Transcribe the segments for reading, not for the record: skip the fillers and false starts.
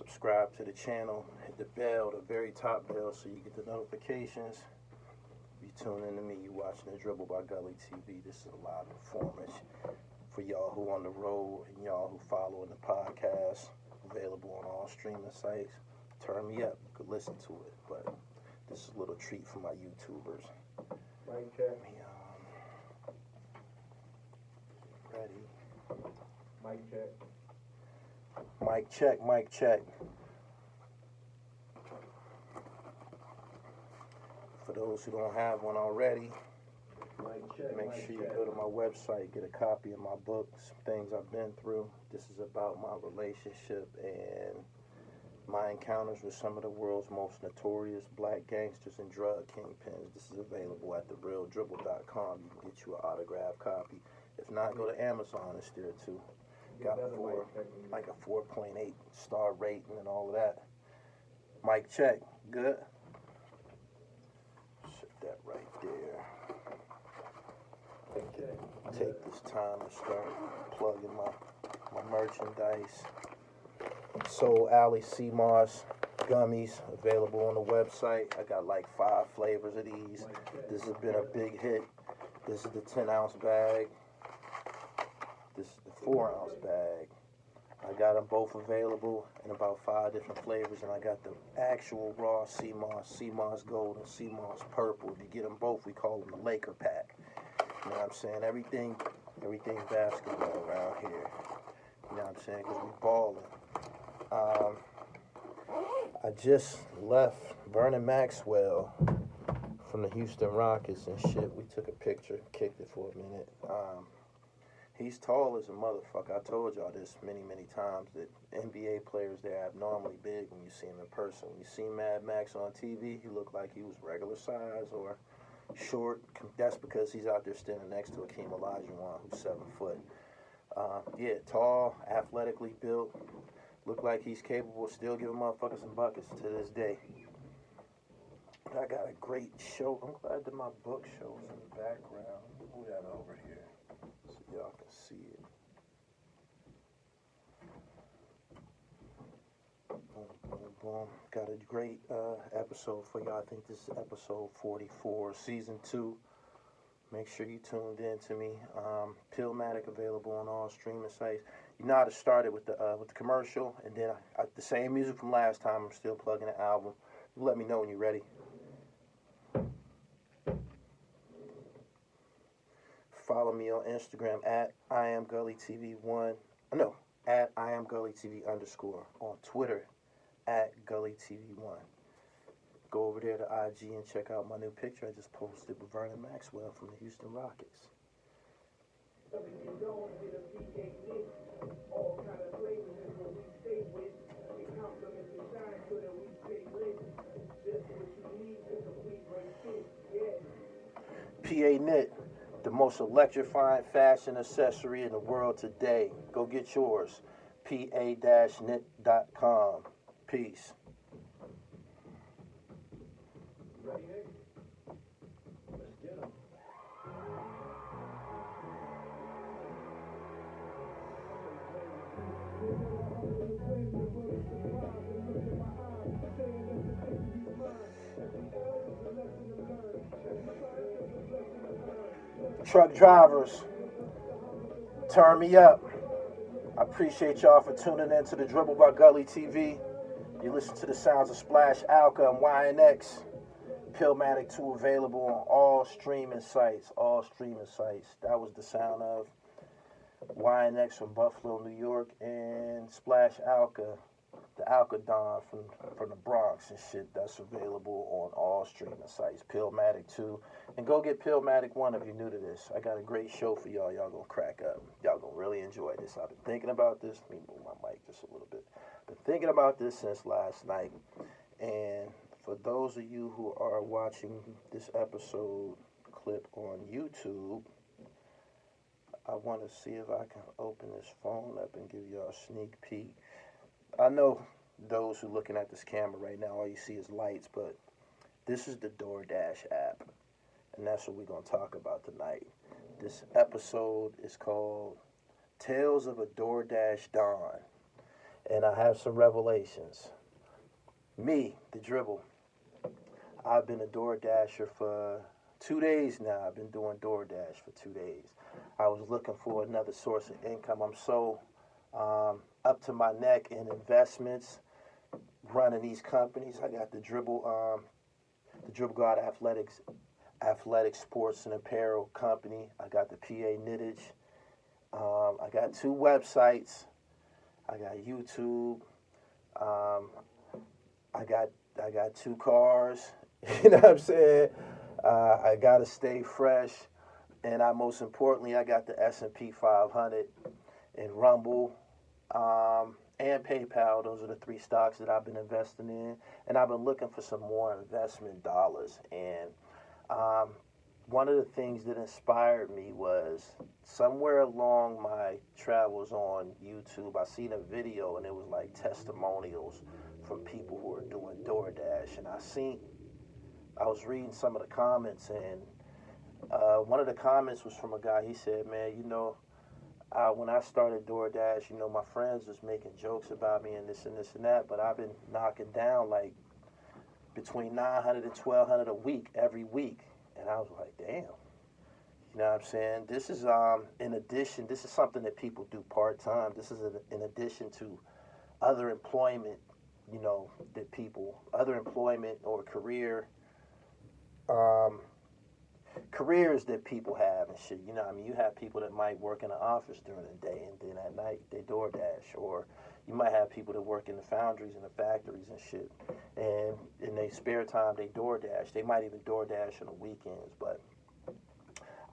subscribe to the channel, hit the bell, the very top bell, so you get the notifications. If you tune in to me, you watching the Dribble by Gully TV. This is a live performance for y'all who on the road and y'all who following the podcast. Available on all streaming sites. Turn me up, you could listen to it, but this is a little treat for my YouTubers. Mic check. Ready? Mic check. Mic check, mic check. For those who don't have one already, Mic check. make sure you go to my website, get a copy of my book, some things I've been through. This is about my relationship and my encounters with some of the world's most notorious black gangsters and drug kingpins. This is available at therealdribble.com. You can get you an autographed copy. If not, go to Amazon. It's there too. Got like a 4.8 star rating and all of that. Mic check. Good. Set that right there. Take this time to start plugging my merchandise. Soul Alley Sea Moss gummies available on the website. I got like 5 flavors of these. This has been a big hit. This is the 10-ounce bag. This is the 4-ounce bag. I got them both available in about 5 different flavors, and I got the actual raw sea moss gold, and sea moss purple. If you get them both, we call them the Laker pack. You know what I'm saying? Everything basketball around here. You know what I'm saying? Because we balling. I just left Vernon Maxwell from the Houston Rockets and shit. We took a picture, kicked it for a minute. He's tall as a motherfucker. I told y'all this many, many times that NBA players, they're abnormally big when you see him in person. When you see Mad Max on TV, he looked like he was regular size or short. That's because he's out there standing next to Akeem Olajuwon, who's 7 foot. Yeah, tall, athletically built. Look like he's capable of still giving motherfuckers some buckets to this day. I got a great show. I'm glad that my book shows in the background. Move that over here so y'all can see it. Boom, boom, boom. Got a great episode for y'all. I think this is episode 44, season 2. Make sure you tuned in to me. PILLMATIC available on all streaming sites. You know how to start it with the commercial, and then the same music from last time. I'm still plugging the album. You let me know when you're ready. Follow me on Instagram at IamGullyTV1. No, at IamGullyTV_. On Twitter at GullyTV1. Go over there to IG and check out my new picture I just posted with Vernon Maxwell from the Houston Rockets. PA Knit, the most electrifying fashion accessory in the world today. Go get yours. pa-knit.com. Peace. Truck drivers, turn me up. I appreciate y'all for tuning in to the Dribble by Gully TV. You listen to the sounds of Splash Alka and YNX. PILLMATIC 2 available on all streaming sites. All streaming sites. That was the sound of YNX from Buffalo, New York, and Splash Alka, the Alka Don from the Bronx and shit. That's available on all streaming sites. PILLMATIC 2. And go get PILLMATIC 1 if you're new to this. I got a great show for y'all. Y'all gonna crack up. Y'all gonna really enjoy this. I've been thinking about this. Let me move my mic just a little bit. Been thinking about this since last night. And for those of you who are watching this episode clip on YouTube, I want to see if I can open this phone up and give y'all a sneak peek. I know those who are looking at this camera right now, all you see is lights, but this is the DoorDash app, and that's what we're going to talk about tonight. This episode is called Tales of a DoorDash Don, and I have some revelations. Me, the Dribble, I've been a DoorDasher for 2 days now. I've been doing DoorDash for 2 days. I was looking for another source of income. I'm so up to my neck in investments, running these companies. I got the Dribble God Athletic Sports and Apparel Company. I got the PA Knittage. I got 2 websites. I got YouTube. I got 2 cars. You know what I'm saying? I gotta stay fresh, and most importantly, I got the S&P 500 and Rumble, and PayPal. Those are the 3 stocks that I've been investing in, and I've been looking for some more investment dollars. And one of the things that inspired me was somewhere along my travels on YouTube, I seen a video, and it was like testimonials from people who are doing DoorDash, and I was reading some of the comments, and one of the comments was from a guy. He said, man, when I started DoorDash, my friends was making jokes about me and this and this and that, but I've been knocking down like between 900 and 1,200 a week every week. And I was like, damn. You know what I'm saying? This is in addition, this is something that people do part-time. This is in addition to other employment, other employment or careers that people have and shit. You have people that might work in an office during the day, and then at night they DoorDash. Or you might have people that work in the foundries and the factories and shit, and in their spare time they DoorDash. They might even DoorDash on the weekends. But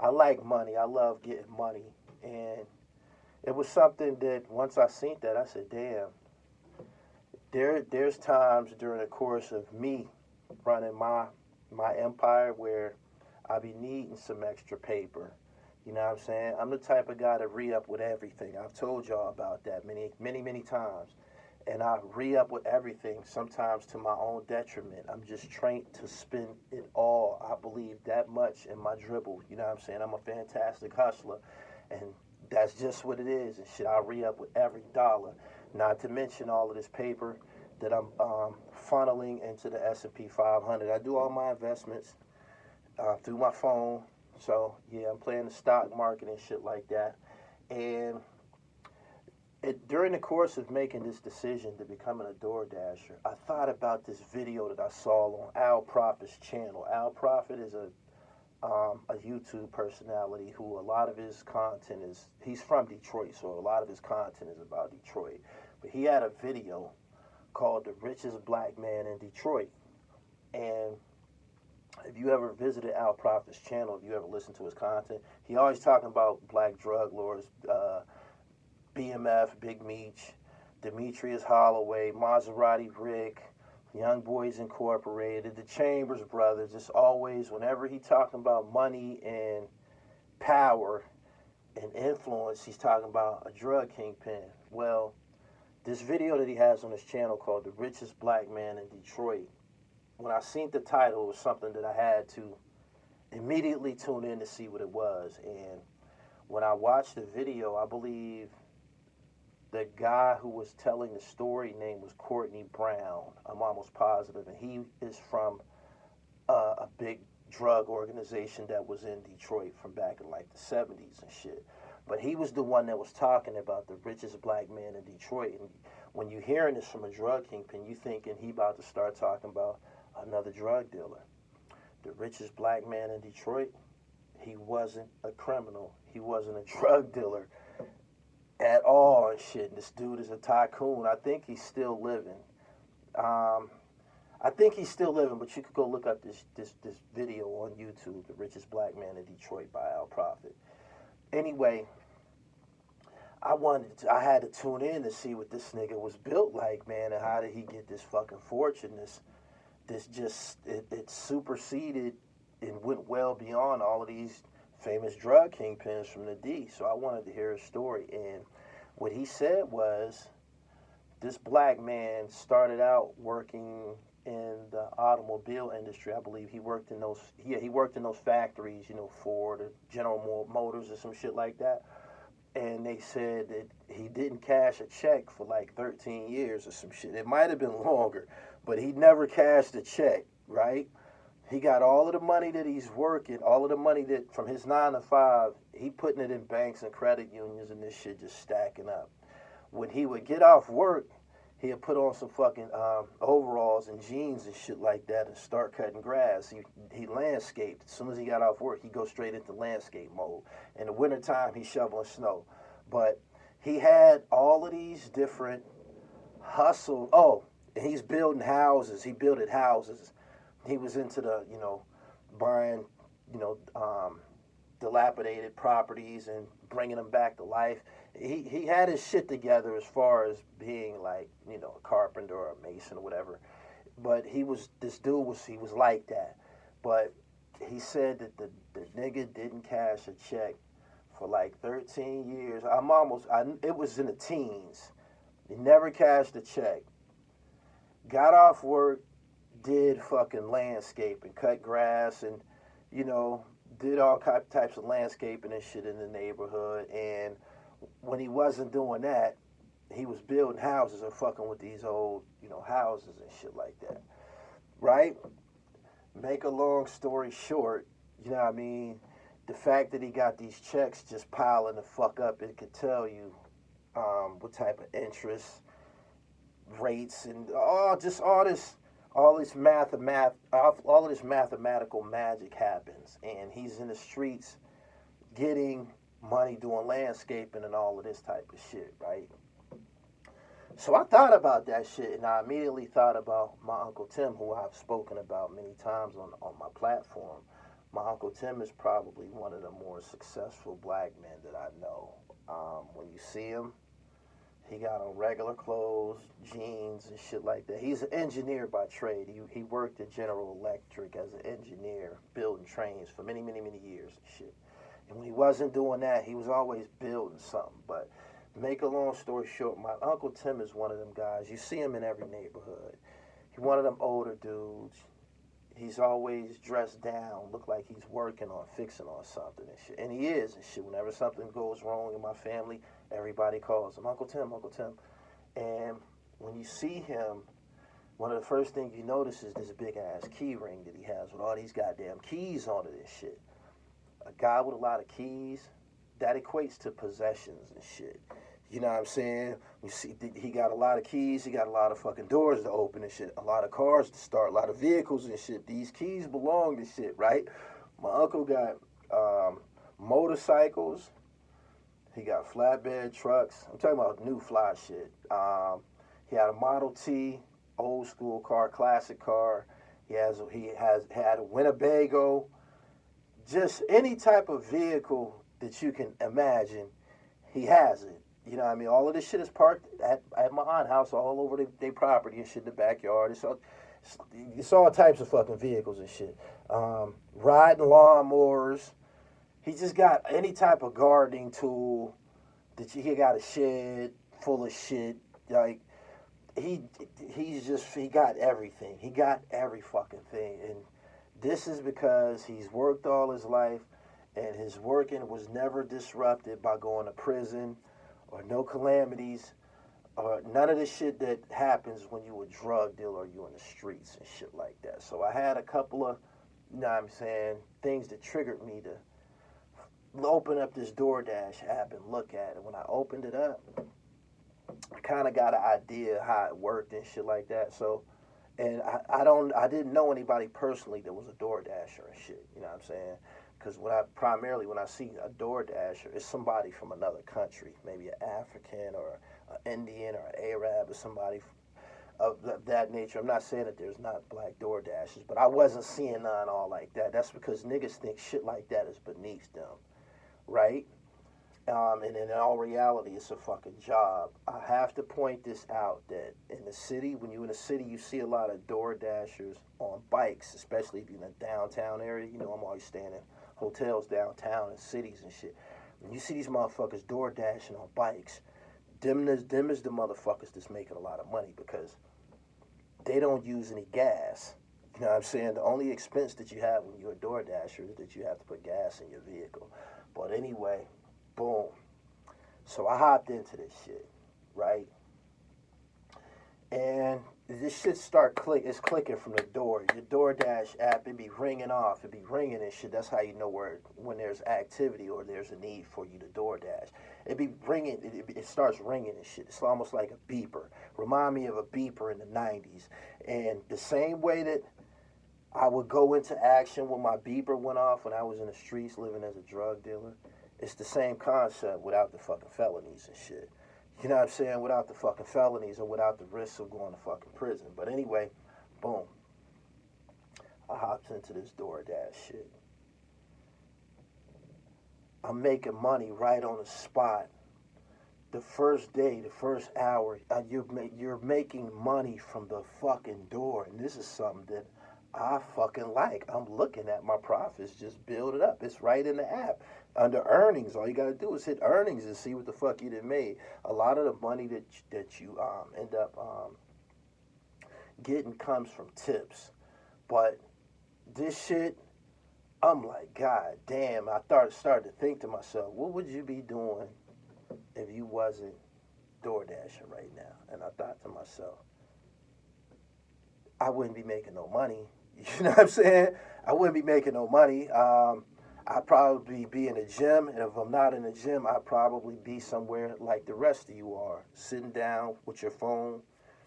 I like money. I love getting money, and it was something that once I seen that, I said, damn. There's times during the course of me running my empire where I be needing some extra paper. You know what I'm saying? I'm the type of guy to re-up with everything. I've told y'all about that many times. And I re-up with everything, sometimes to my own detriment. I'm just trained to spend it all. I believe that much in my dribble. You know what I'm saying? I'm a fantastic hustler. And that's just what it is. And shit, I re-up with every dollar. Not to mention all of this paper that I'm funneling into the S&P 500. I do all my investments through my phone. So, yeah, I'm playing the stock market and shit like that. And during the course of making this decision to becoming a DoorDasher, I thought about this video that I saw on Al Prophet's channel. Al Prophet is a YouTube personality who a lot of his content he's from Detroit, so a lot of his content is about Detroit. But he had a video called The Richest Black Man in Detroit. And if you ever visited Al Prophet's channel, if you ever listened to his content, he always talking about black drug lords, BMF, Big Meech, Demetrius Holloway, Maserati Rick, Young Boys Incorporated, the Chambers Brothers. It's always, whenever he talking about money and power and influence, he's talking about a drug kingpin. Well, this video that he has on his channel called The Richest Black Man in Detroit, when I seen the title, it was something that I had to immediately tune in to see what it was. And when I watched the video, I believe the guy who was telling the story name was Courtney Brown. I'm almost positive. And he is from a big drug organization that was in Detroit from back in like the 70s and shit. But he was the one that was talking about the richest black man in Detroit. And when you're hearing this from a drug kingpin, you thinking he about to start talking about another drug dealer. The richest black man in Detroit, he wasn't a criminal. He wasn't a drug dealer at all and shit. This dude is a tycoon. I think he's still living. But you could go look up this video on YouTube, The Richest Black Man in Detroit by Al Prophet. Anyway, I had to tune in to see what this nigga was built like, man, and how did he get this fucking fortune? It superseded and went well beyond all of these famous drug kingpins from the D. So I wanted to hear his story. And what he said was, this black man started out working in the automobile industry. I believe he worked in those factories, Ford or General Motors or some shit like that. and they said that he didn't cash a check for like 13 years or some shit. It might have been longer, but he never cashed a check, right? He got all of the money that he's working, all of the money that from his 9 to 5, he putting it in banks and credit unions, and this shit just stacking up. When he would get off work, he'd put on some fucking overalls and jeans and shit like that and start cutting grass. He landscaped. As soon as he got off work, he'd go straight into landscape mode. In the wintertime, he's shoveling snow. But he had all of these different hustle. Oh, and he's building houses. He builded houses. He was into the, buying, dilapidated properties and bringing them back to life. He had his shit together as far as being like, a carpenter or a mason or whatever. But he was like that. But he said that the nigga didn't cash a check for like 13 years. It was in the teens. He never cashed a check. Got off work, did fucking landscaping, cut grass, and, did all types of landscaping and shit in the neighborhood. And when he wasn't doing that, he was building houses and fucking with these old, houses and shit like that. Right? Make a long story short, the fact that he got these checks just piling the fuck up, it could tell you what type of interest rates and all this mathematical magic happens, and he's in the streets getting money doing landscaping and all of this type of shit, right? So I thought about that shit, and I immediately thought about my Uncle Tim, who I've spoken about many times on my platform. My Uncle Tim is probably one of the more successful black men that I know. When you see him, he got on regular clothes, jeans, and shit like that. He's an engineer by trade. He worked at General Electric as an engineer, building trains for many, many, many years and shit. And when he wasn't doing that, he was always building something. But make a long story short, my Uncle Tim is one of them guys. You see him in every neighborhood. He's one of them older dudes. He's always dressed down, look like he's working on fixing on something and shit. And he is and shit. Whenever something goes wrong in my family, everybody calls him Uncle Tim, Uncle Tim. And when you see him, one of the first things you notice is this big ass key ring that he has with all these goddamn keys on it and shit. A guy with a lot of keys, that equates to possessions and shit. You know what I'm saying? You see, he got a lot of keys. He got a lot of fucking doors to open and shit. A lot of cars to start. A lot of vehicles and shit. These keys belong to shit, right? My uncle got motorcycles. He got flatbed trucks. I'm talking about new fly shit. He had a Model T, old school car, classic car. He had a Winnebago. Just any type of vehicle that you can imagine, he has it. You know what I mean? All of this shit is parked at my aunt's house all over their property and shit in the backyard. It's all types of fucking vehicles and shit. Riding lawnmowers. He just got any type of gardening tool. He got a shed full of shit. Like, he got everything. He got every fucking thing. And this is because he's worked all his life, and his working was never disrupted by going to prison or no calamities or none of the shit that happens when you a drug dealer or you in the streets and shit like that. So I had a couple of, things that triggered me to open up this DoorDash app and look at it. When I opened it up, I kind of got an idea how it worked and shit like that. So, and I didn't know anybody personally that was a DoorDasher and shit. You know what I'm saying? Because when I see a DoorDasher, it's somebody from another country, maybe an African or an Indian or an Arab or somebody of that nature. I'm not saying that there's not black DoorDashers, but I wasn't seeing none all like that. That's because niggas think shit like that is beneath them, right? And in all reality, it's a fucking job. I have to point this out that in the city, when you're in the city, you see a lot of DoorDashers on bikes, especially if you're in a downtown area. You know, I'm always staying in hotels downtown in cities and shit. When you see these motherfuckers door dashing on bikes, them is the motherfuckers that's making a lot of money because they don't use any gas. You know what I'm saying? The only expense that you have when you're a door dasher is that you have to put gas in your vehicle. But anyway, boom. So I hopped into this shit, right? And this shit it's clicking from the door. Your DoorDash app, it be ringing off, it be ringing and shit. That's how you know when there's activity or there's a need for you to DoorDash. It be ringing, it starts ringing and shit. It's almost like a beeper. Remind me of a beeper in the 90s. And the same way that I would go into action when my beeper went off when I was in the streets living as a drug dealer, it's the same concept without the fucking felonies and shit. You know what I'm saying? Without the fucking felonies or without the risks of going to fucking prison. But anyway, boom. I hopped into this DoorDash shit. I'm making money right on the spot. The first day, the first hour, you're making money from the fucking door. And this is something that I fucking like. I'm looking at my profits just build it up. It's right in the app. Under earnings, all you gotta do is hit earnings and see what the fuck you done made. A lot of the money that you end up getting comes from tips. But this shit, I'm like, God damn. I started to think to myself, what would you be doing if you wasn't DoorDashing right now? And I thought to myself, I wouldn't be making no money. You know what I'm saying? I wouldn't be making no money. I'd probably be in the gym, and if I'm not in the gym, I'd probably be somewhere like the rest of you are, sitting down with your phone,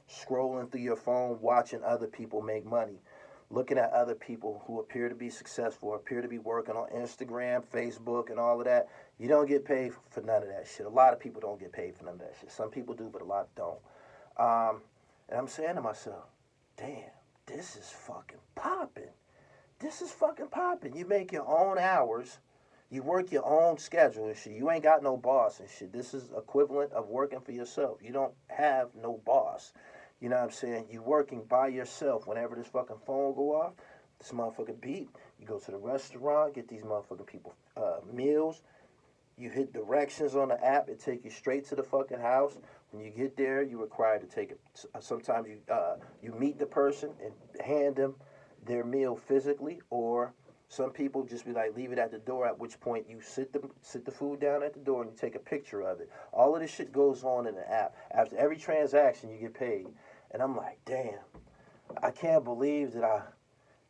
scrolling through your phone, watching other people make money, looking at other people who appear to be successful, appear to be working on Instagram, Facebook, and all of that. You don't get paid for none of that shit. A lot of people don't get paid for none of that shit. Some people do, but a lot don't. And I'm saying to myself, damn, this is fucking popping. This is fucking popping. You make your own hours. You work your own schedule and shit. You ain't got no boss and shit. This is equivalent of working for yourself. You don't have no boss. You know what I'm saying? You working by yourself. Whenever this fucking phone go off, this motherfucking beep. You go to the restaurant, get these motherfucking people meals. You hit directions on the app. It take you straight to the fucking house. When you get there, you're required to take it. Sometimes you meet the person and hand them their meal physically, or some people just be like, leave it at the door, at which point you sit the food down at the door and you take a picture of it. All of this shit goes on in the app. After every transaction, you get paid. And I'm like, damn, I can't believe that I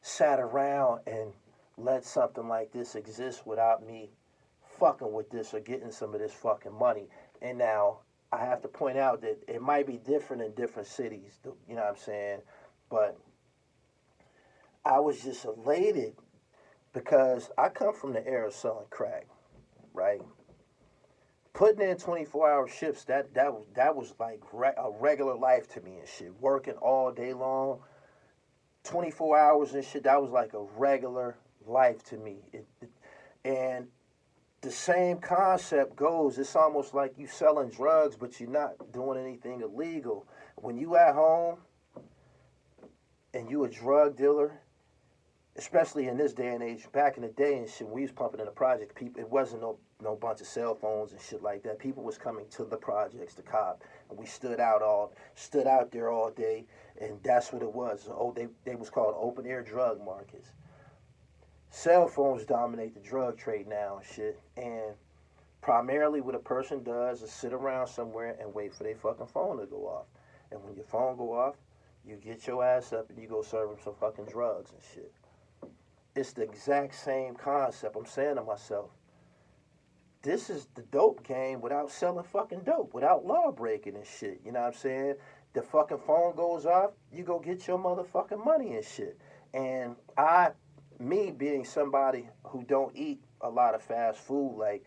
sat around and let something like this exist without me fucking with this or getting some of this fucking money. And now I have to point out that it might be different in different cities, you know what I'm saying? But I was just elated because I come from the era of selling crack, right? Putting in 24-hour shifts, that was like a regular life to me and shit. Working all day long, 24 hours and shit, that was like a regular life to me. And the same concept goes, it's almost like you selling drugs, but you're not doing anything illegal. When you at home and you a drug dealer, especially in this day and age, back in the day and shit, when we was pumping in the project, people, it wasn't no bunch of cell phones and shit like that. People was coming to the projects to cop, and we stood out there all day, and that's what it was. Oh, they was called open air drug markets. Cell phones dominate the drug trade now and shit, and primarily what a person does is sit around somewhere and wait for their fucking phone to go off. And when your phone go off, you get your ass up and you go serve them some fucking drugs and shit. It's the exact same concept. I'm saying to myself, this is the dope game without selling fucking dope, without law breaking and shit. You know what I'm saying? The fucking phone goes off, you go get your motherfucking money and shit. And me being somebody who don't eat a lot of fast food, like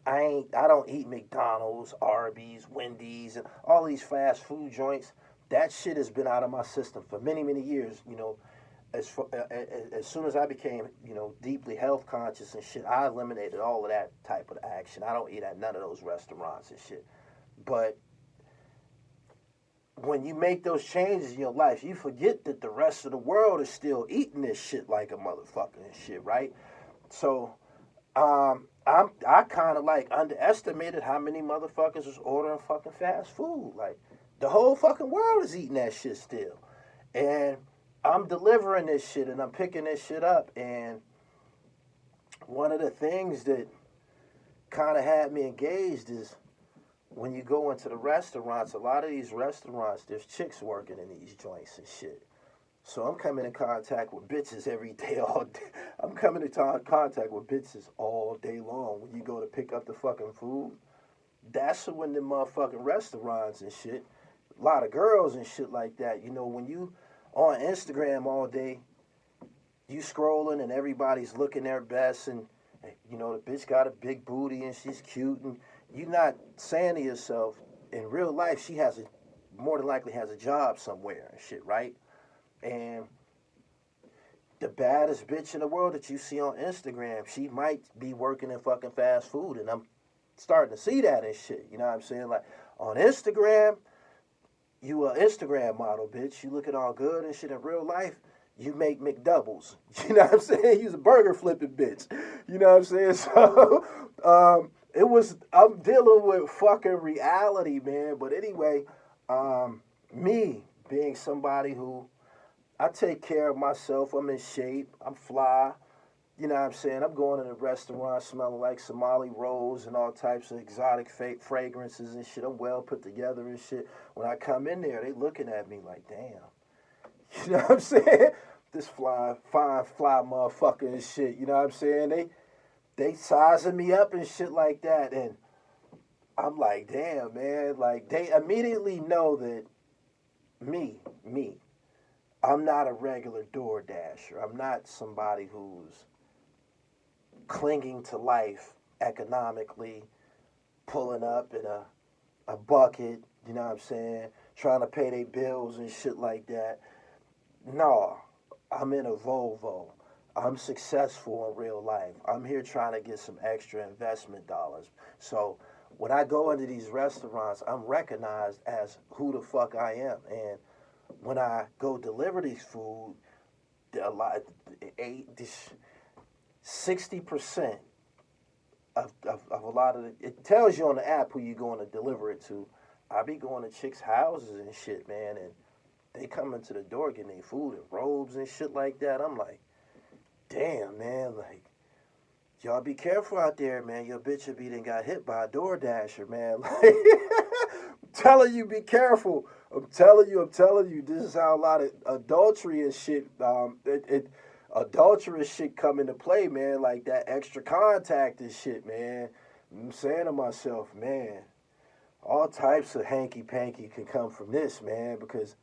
I don't eat McDonald's, Arby's, Wendy's, and all these fast food joints. That shit has been out of my system for many, many years, you know. As soon as I became, you know, deeply health conscious and shit, I eliminated all of that type of action. I don't eat at none of those restaurants and shit. But when you make those changes in your life, you forget that the rest of the world is still eating this shit like a motherfucker and shit, right? So, I kind of like underestimated how many motherfuckers was ordering fucking fast food. Like, the whole fucking world is eating that shit still. And I'm delivering this shit and I'm picking this shit up, and one of the things that kind of had me engaged is when you go into the restaurants, a lot of these restaurants, there's chicks working in these joints and shit. So I'm coming in contact with bitches every day, all day. I'm coming into contact with bitches all day long. When you go to pick up the fucking food, that's when the motherfucking restaurants and shit, a lot of girls and shit like that. You know, when you on Instagram all day, you scrolling and everybody's looking their best and, you know, the bitch got a big booty and she's cute and you're not saying to yourself, in real life, she has more than likely has a job somewhere and shit, right? And the baddest bitch in the world that you see on Instagram, she might be working in fucking fast food, and I'm starting to see that and shit. You know what I'm saying? Like on Instagram, you a Instagram model, bitch. You looking all good and shit. In real life, you make McDoubles. You know what I'm saying? You's a burger flipping bitch. You know what I'm saying? So I'm dealing with fucking reality, man. But anyway, me being somebody who I take care of myself. I'm in shape. I'm fly. You know what I'm saying? I'm going in a restaurant smelling like Somali rolls and all types of exotic fragrances and shit. I'm well put together and shit. When I come in there, they looking at me like, damn. You know what I'm saying? This fine fly motherfucker and shit. You know what I'm saying? They sizing me up and shit like that. And I'm like, damn, man. Like, they immediately know that me. I'm not a regular door dasher. I'm not somebody who's clinging to life economically, pulling up in a bucket, you know what I'm saying, trying to pay their bills and shit like that. No, I'm in a Volvo. I'm successful in real life. I'm here trying to get some extra investment dollars. So when I go into these restaurants, I'm recognized as who the fuck I am. And when I go deliver these food, 60% of a lot of it tells you on the app who you're going to deliver it to. I be going to chicks' houses and shit, man, and they come into the door getting their food in robes and shit like that. I'm like, damn, man, like, y'all be careful out there, man. Your bitch will be done got hit by a door dasher, man. Like, I'm telling you, be careful. I'm telling you, this is how a lot of adultery and shit, adulterous shit come into play, man. Like that extra contact and shit, man. I'm saying to myself, man, all types of hanky-panky can come from this, man, because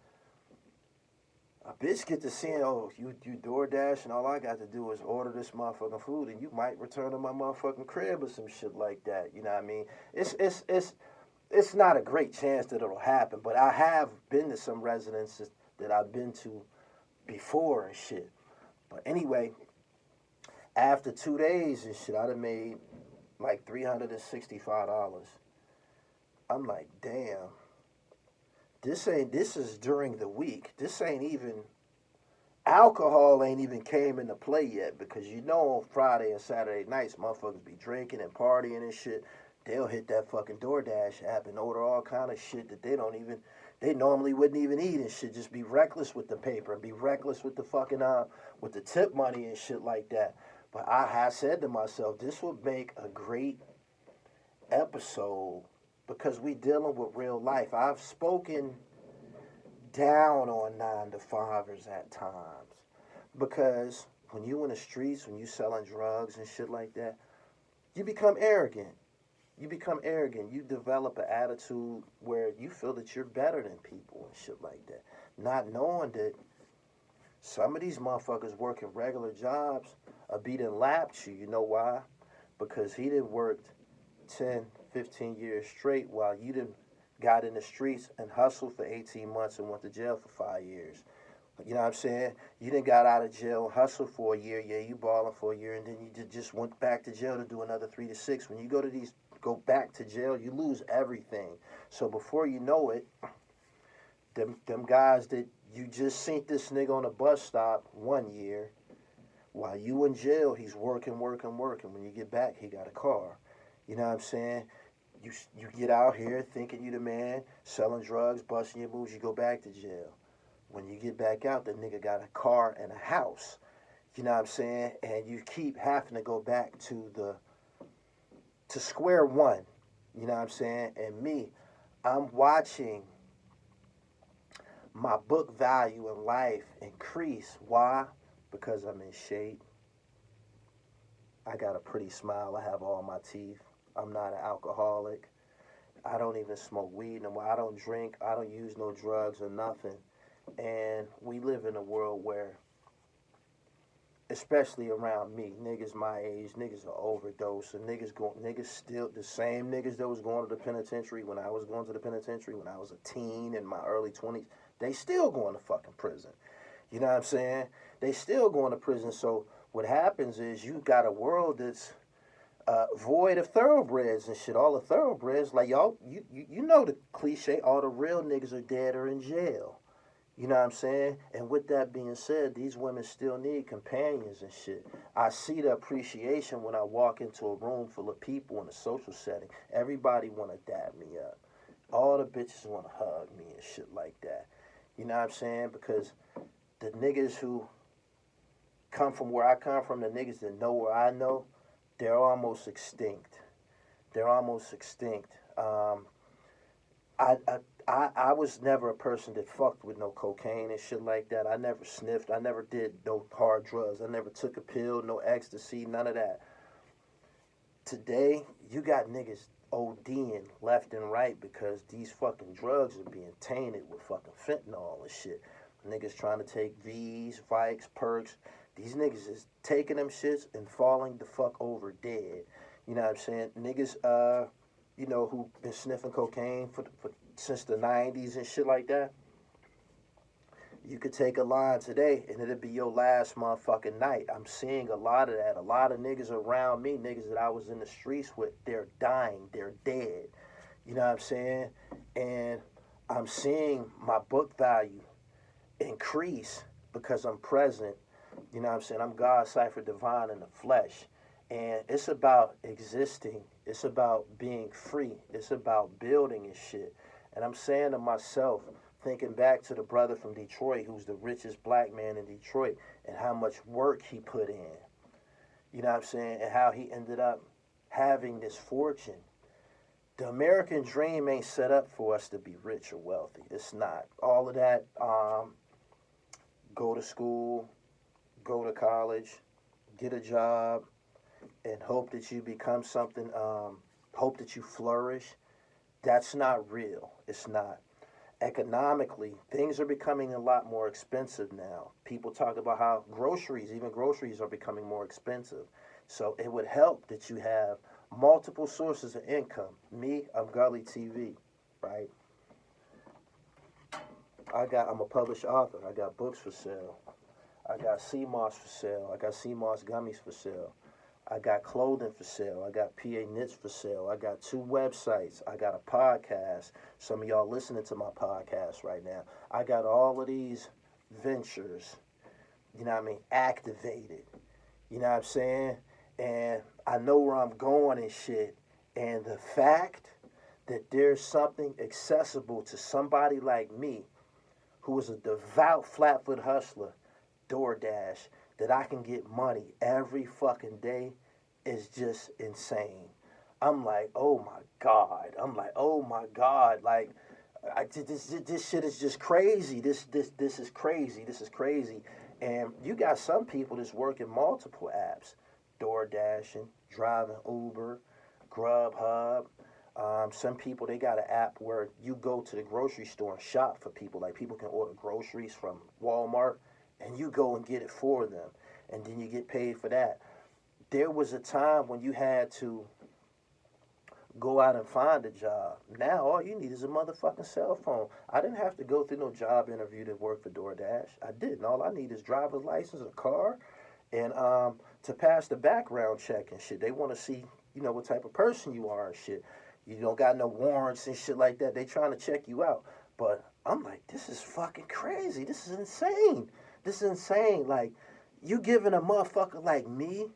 a bitch get to seeing, oh, you DoorDash and all I got to do is order this motherfucking food and you might return to my motherfucking crib or some shit like that. You know what I mean? It's not a great chance that it'll happen, but I have been to some residences that I've been to before and shit. But anyway, after 2 days and shit, I'd have made like $365. I'm like, damn. This is during the week. This ain't even, alcohol ain't even came into play yet, because you know on Friday and Saturday nights, motherfuckers be drinking and partying and shit. They'll hit that fucking DoorDash app and order all kind of shit that they normally wouldn't even eat and shit. Just be reckless with the paper and be reckless with the fucking, with the tip money and shit like that. But I have said to myself, this would make a great episode because we dealing with real life. I've spoken down on 9-to-5ers at times because when you in the streets, when you selling drugs and shit like that, you become arrogant. You develop an attitude where you feel that you're better than people and shit like that. Not knowing that some of these motherfuckers working regular jobs are beating lapped you. You know why? Because he done worked 10, 15 years straight while you done got in the streets and hustled for 18 months and went to jail for 5 years. You know what I'm saying? You done got out of jail, hustled for a year, yeah, you balling for a year, and then you just went back to jail to do another 3 to 6. When you go back to jail, you lose everything. So before you know it, them guys that you just seen this nigga on a bus stop 1 year, while you in jail, he's working. When you get back, he got a car. You know what I'm saying? You get out here thinking you the man, selling drugs, busting your moves, you go back to jail. When you get back out, the nigga got a car and a house. You know what I'm saying? And you keep having to go back to square one. You know what I'm saying? And me, I'm watching my book value in life increase. Why? Because I'm in shape. I got a pretty smile. I have all my teeth. I'm not an alcoholic. I don't even smoke weed no more. I don't drink. I don't use no drugs or nothing. And we live in a world where, especially around me, niggas my age, niggas are overdosing. Niggas still the same niggas that was going to the penitentiary when I was going to the penitentiary when I was a teen in my early 20s. They still going to fucking prison. You know what I'm saying? They still going to prison. So what happens is you got a world that's void of thoroughbreds and shit. All the thoroughbreds, like y'all, you know the cliche, all the real niggas are dead or in jail. You know what I'm saying? And with that being said, these women still need companions and shit. I see the appreciation when I walk into a room full of people in a social setting. Everybody want to dab me up. All the bitches want to hug me and shit like that. You know what I'm saying? Because the niggas who come from where I come from, the niggas that know where I know, they're almost extinct. They're almost extinct. I was never a person that fucked with no cocaine and shit like that. I never sniffed. I never did no hard drugs. I never took a pill, no ecstasy, none of that. Today, you got niggas ODing left and right because these fucking drugs are being tainted with fucking fentanyl and shit. Niggas trying to take V's, Vikes, Perks. These niggas is taking them shits and falling the fuck over dead. You know what I'm saying? Niggas, you know, who been sniffing cocaine for since the 90s and shit like that. You could take a line today and it'll be your last motherfucking night. I'm seeing a lot of that. A lot of niggas around me, niggas that I was in the streets with, they're dying. They're dead. You know what I'm saying? And I'm seeing my book value increase because I'm present. You know what I'm saying? I'm God, Cypher Divine in the flesh. And it's about existing. It's about being free. It's about building and shit. And I'm saying to myself, thinking back to the brother from Detroit who's the richest black man in Detroit and how much work he put in. You know what I'm saying? And how he ended up having this fortune. The American dream ain't set up for us to be rich or wealthy. It's not. All of that, go to school, go to college, get a job, and hope that you become something, hope that you flourish. That's not real. It's not. Economically, things are becoming a lot more expensive now. People talk about how even groceries are becoming more expensive. So it would help that you have multiple sources of income. Me, I'm Gully TV, right? I'm a published author. I got books for sale. I got sea moss for sale. I got sea moss gummies for sale. I got clothing for sale. I got PA knits for sale. I got 2 websites. I got a podcast. Some of y'all listening to my podcast right now. I got all of these ventures, you know what I mean, activated. You know what I'm saying? And I know where I'm going and shit. And the fact that there's something accessible to somebody like me who is a devout flatfoot hustler, DoorDash, that I can get money every fucking day is just insane. I'm like, oh my God. Like, this shit is just crazy. This is crazy. This is crazy. And you got some people that's working multiple apps, DoorDashing, driving Uber, Grubhub. Some people, they got an app where you go to the grocery store and shop for people. Like, people can order groceries from Walmart and you go and get it for them, and then you get paid for that. There was a time when you had to go out and find a job. Now all you need is a motherfucking cell phone. I didn't have to go through no job interview to work for DoorDash. I didn't. All I need is driver's license, a car, and to pass the background check and shit. They want to see, you know, what type of person you are and shit. You don't got no warrants and shit like that. They trying to check you out. But I'm like, this is fucking crazy. This is insane. This is insane. Like, you giving a motherfucker like me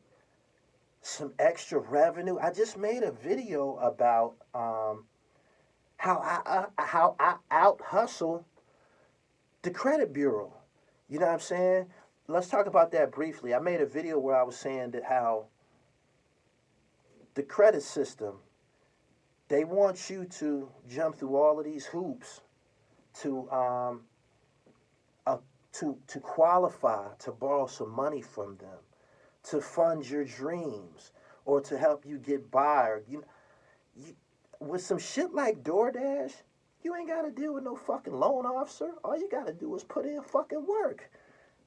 some extra revenue. I just made a video about how I out hustle the credit bureau. You know what I'm saying? Let's talk about that briefly. I made a video where I was saying that how the credit system, They want you to jump through all of these hoops to to qualify to borrow some money from them, to fund your dreams, or to help you get by. Or you with some shit like DoorDash, you ain't got to deal with no fucking loan officer. All you got to do is put in fucking work.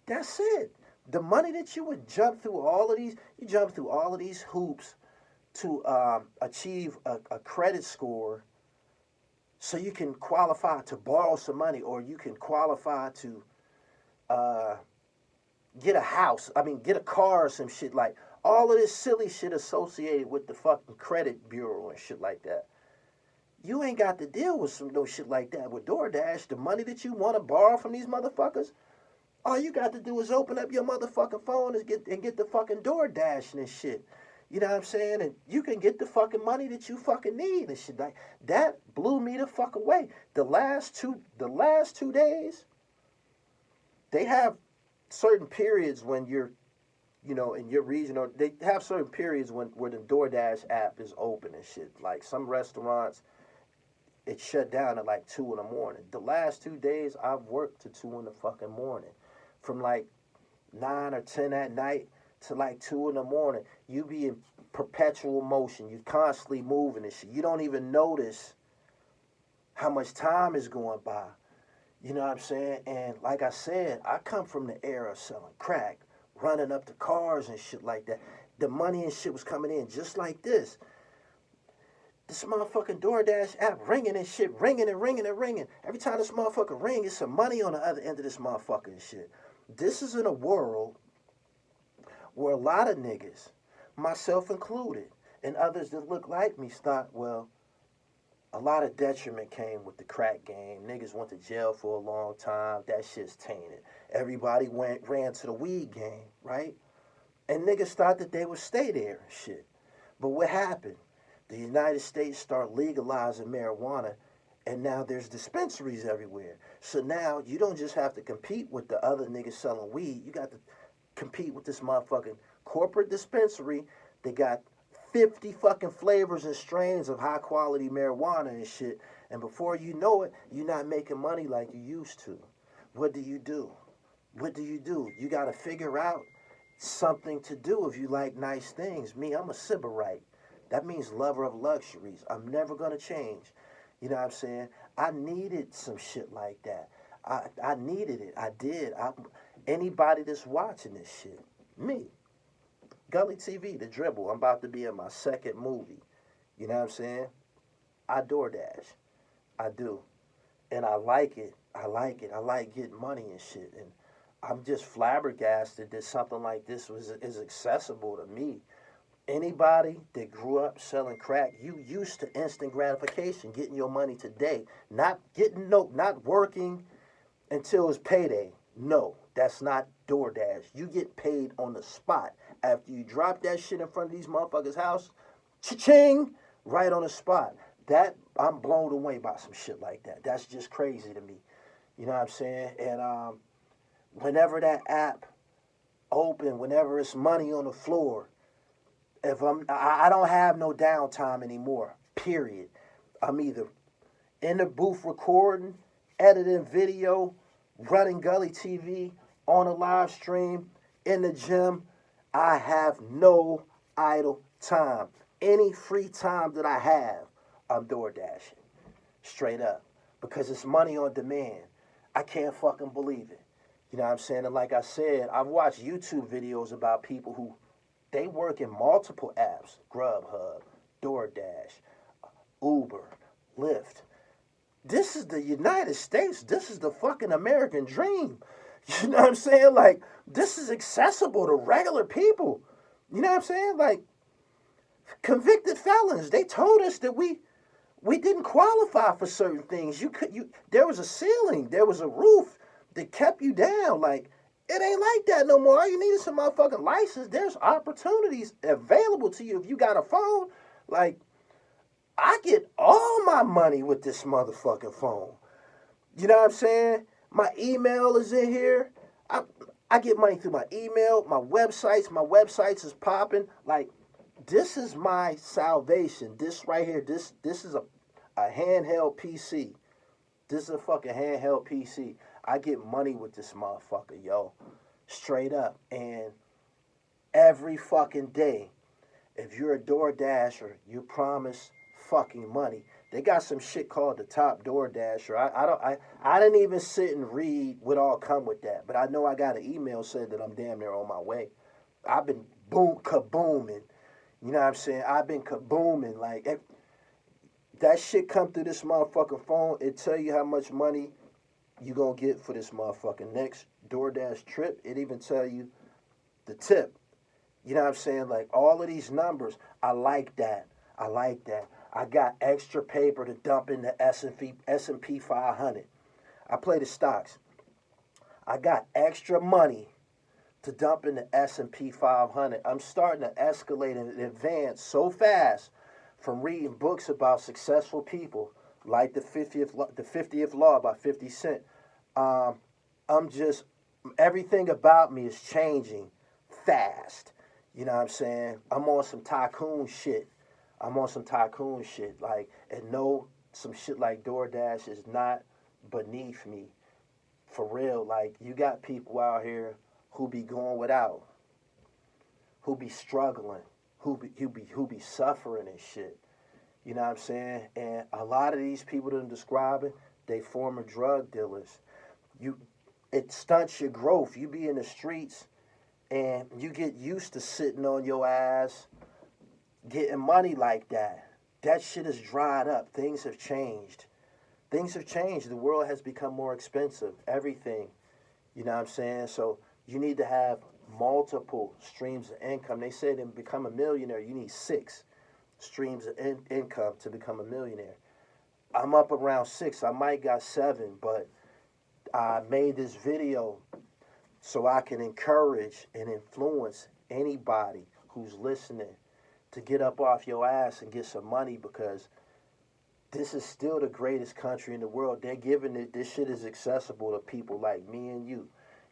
That's it. The money that you would jump through all of these, you jump through all of these hoops to achieve a credit score so you can qualify to borrow some money, or you can qualify to get a house. I mean, get a car or some shit. Like, all of this silly shit associated with the fucking credit bureau and shit like that. You ain't got to deal with no shit like that with DoorDash. The money that you want to borrow from these motherfuckers, all you got to do is open up your motherfucking phone and get the fucking DoorDash and shit. You know what I'm saying? And you can get the fucking money that you fucking need and shit. Like, that blew me the fuck away. The last 2 days, they have certain periods when you're, in your region, or they have certain periods where the DoorDash app is open and shit. Like, some restaurants, it shut down at like 2 in the morning. The last 2 days, I've worked to 2 in the fucking morning. From like 9 or 10 at night to like 2 in the morning. You be in perpetual motion. You constantly moving and shit. You don't even notice how much time is going by. You know what I'm saying? And like I said, I come from the era of selling crack, running up to cars and shit like that. The money and shit was coming in just like this. This motherfucking DoorDash app ringing and shit, ringing and ringing and ringing. Every time this motherfucker ring, it's some money on the other end of this motherfucker and shit. This is in a world where a lot of niggas, myself included, and others that look like me, thought, well, a lot of detriment came with the crack game. Niggas went to jail for a long time. That shit's tainted. Everybody ran to the weed game, right? And niggas thought that they would stay there and shit. But what happened? The United States started legalizing marijuana, and now there's dispensaries everywhere. So now you don't just have to compete with the other niggas selling weed. You got to compete with this motherfucking corporate dispensary. They got 50 fucking flavors and strains of high quality marijuana and shit. And before you know it, you're not making money like you used to. What do you do? What do you do? You got to figure out something to do if you like nice things. Me, I'm a sybarite. That means lover of luxuries. I'm never going to change. You know what I'm saying? I needed some shit like that. I needed it. I did. Anybody that's watching this shit, me, Gully TV, The Dribble, I'm about to be in my second movie. You know what I'm saying? I DoorDash. I do. And I like it. I like it. I like getting money and shit. And I'm just flabbergasted that something like this is accessible to me. Anybody that grew up selling crack, you used to instant gratification, getting your money today, not working until it's payday. No, that's not DoorDash. You get paid on the spot. After you drop that shit in front of these motherfuckers' house, cha-ching, right on the spot. That, I'm blown away by some shit like that. That's just crazy to me. You know what I'm saying? And whenever that app open, whenever it's money on the floor, if I don't have no downtime anymore, period. I'm either in the booth recording, editing video, running Gully TV, on a live stream, in the gym. I have no idle time. Any free time that I have, I'm DoorDashing. Straight up. Because it's money on demand. I can't fucking believe it. You know what I'm saying? And like I said, I've watched YouTube videos about people who they work in multiple apps. Grubhub, DoorDash, Uber, Lyft. This is the United States. This is the fucking American dream. You know what I'm saying? Like, this is accessible to regular people. You know what I'm saying? Like, convicted felons, they told us that we didn't qualify for certain things. There was a ceiling, there was a roof that kept you down. Like, it ain't like that no more. All you need is some motherfucking license. There's opportunities available to you if you got a phone. Like, I get all my money with this motherfucking phone. You know what I'm saying? My email is in here. I get money through my email, my websites. My websites is popping. Like, This is my salvation. This right here, this is a handheld PC. This is a fucking handheld PC. I get money with this motherfucker, yo. Straight up. And every fucking day, if you're a DoorDasher, you promise fucking money. They got some shit called the top DoorDasher. I didn't even sit and read what all come with that, but I know I got an email saying that I'm damn near on my way. I've been kabooming. You know what I'm saying? I've been kabooming. Like, that shit come through this motherfucking phone. It tell you how much money you gonna get for this motherfucking next DoorDash trip. It even tell you the tip. You know what I'm saying? Like, all of these numbers, I like that. I like that. I got extra paper to dump in the S&P 500. I play the stocks. I got extra money to dump in the S&P 500. I'm starting to escalate and advance so fast from reading books about successful people like the 50th Law by 50 Cent. Everything about me is changing fast. You know what I'm saying? I'm on some tycoon shit. Like, and no, some shit like DoorDash is not beneath me. For real, like, you got people out here who be going without, who be struggling, who be suffering and shit. You know what I'm saying? And a lot of these people that I'm describing, they former drug dealers. It stunts your growth. You be in the streets and you get used to sitting on your ass, getting money like that. That shit is dried up. Things have changed. The world has become more expensive. Everything. You know what I'm saying? So you need to have multiple streams of income. They say to become a millionaire, you need 6 streams of income to become a millionaire. I'm up around 6. I might got 7, but I made this video so I can encourage and influence anybody who's listening to get up off your ass and get some money, because this is still the greatest country in the world. They're giving it, this shit is accessible to people like me and you.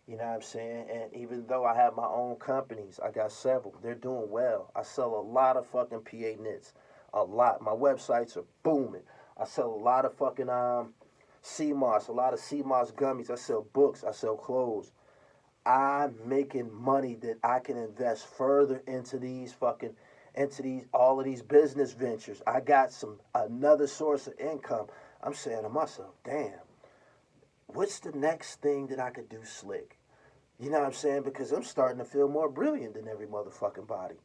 You know what I'm saying? And even though I have my own companies, I got several. They're doing well. I sell a lot of fucking PA knits. A lot. My websites are booming. I sell a lot of fucking CMOS, a lot of CMOS gummies. I sell books. I sell clothes. I'm making money that I can invest further into all of these business ventures. I got another source of income. I'm saying to myself, damn, what's the next thing that I could do slick? You know what I'm saying? Because I'm starting to feel more brilliant than every motherfucking body.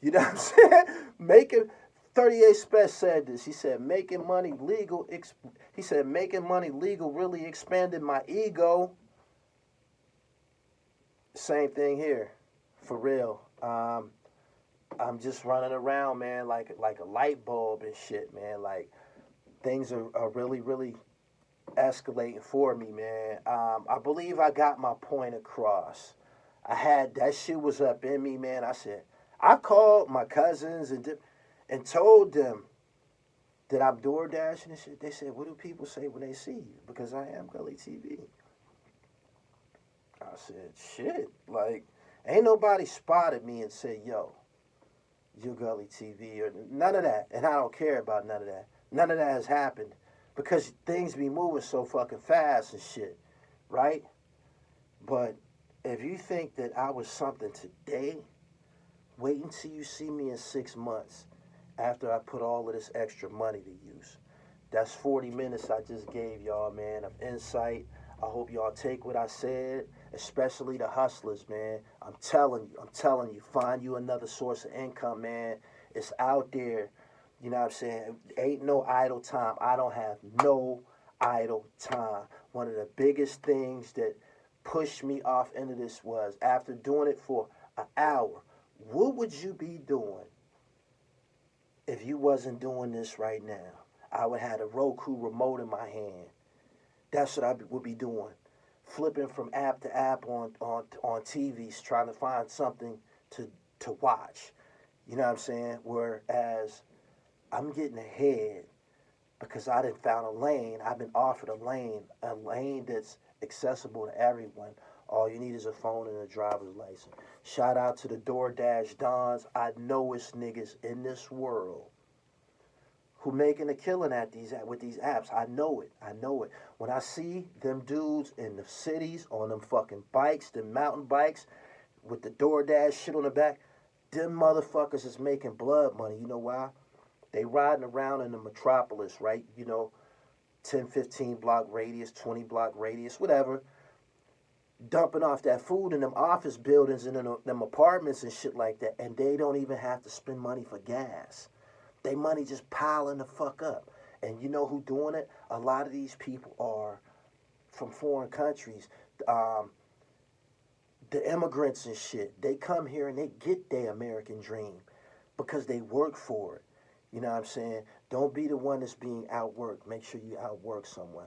You know what I'm saying? 38 Special said this. He said, making money legal really expanded my ego. Same thing here. For real. I'm just running around, man, like a light bulb and shit, man. Like, things are really, really escalating for me, man. I believe I got my point across. That shit was up in me, man. I called my cousins and told them that I'm door dashing and shit. They said, what do people say when they see you? Because I am Gully TV. I said, shit, like, ain't nobody spotted me and said, yo, you're Gully TV, or none of that. And I don't care about none of that. None of that has happened because things be moving so fucking fast and shit, right? But if you think that I was something today, wait until you see me in 6 months after I put all of this extra money to use. That's 40 minutes I just gave y'all, man, of insight. I hope y'all take what I said, especially the hustlers, man. I'm telling you, find you another source of income, man. It's out there. You know what I'm saying? Ain't no idle time. I don't have no idle time. One of the biggest things that pushed me off into this was, after doing it for an hour, what would you be doing if you wasn't doing this right now? I would have a Roku remote in my hand. That's what I would be doing. Flipping from app to app on TVs, trying to find something to watch. You know what I'm saying? Whereas I'm getting ahead because I done found a lane. I've been offered a lane that's accessible to everyone. All you need is a phone and a driver's license. Shout out to the DoorDash Dons. I know it's niggas in this world who making a killing with these apps. I know it. I know it. When I see them dudes in the cities on them fucking bikes, them mountain bikes, with the DoorDash shit on the back, them motherfuckers is making blood money. You know why? They riding around in the metropolis, right? 10, 15 block radius, 20 block radius, whatever, dumping off that food in them office buildings and in them apartments and shit like that, and they don't even have to spend money for gas. They money just piling the fuck up. And you know who doing it? A lot of these people are from foreign countries. The immigrants and shit. They come here and they get their American dream because they work for it. You know what I'm saying? Don't be the one that's being outworked. Make sure you outwork someone.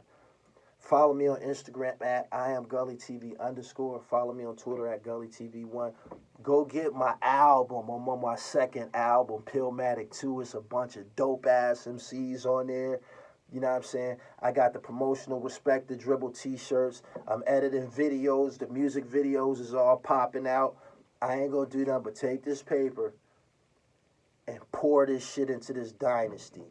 Follow me on Instagram at IamGullyTV_. Follow me on Twitter at GullyTV1. Go get my album. I'm on my second album, PILLMATIC 2. It's a bunch of dope-ass MCs on there. You know what I'm saying? I got the promotional Respect the Dribble t-shirts. I'm editing videos. The music videos is all popping out. I ain't going to do nothing but take this paper and pour this shit into this dynasty.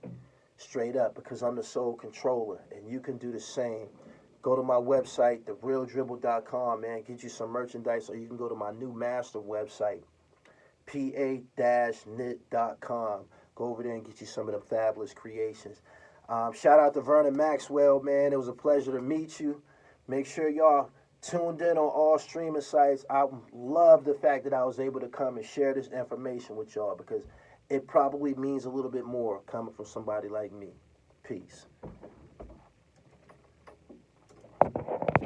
Straight up, because I'm the sole controller, and you can do the same. Go to my website, therealdribble.com, man. Get you some merchandise, or you can go to my new master website, pa-knit.com. Go over there and get you some of the fabulous creations. Shout out to Vernon Maxwell, man. It was a pleasure to meet you. Make sure y'all tuned in on all streaming sites. I love the fact that I was able to come and share this information with y'all, because it probably means a little bit more coming from somebody like me. Peace.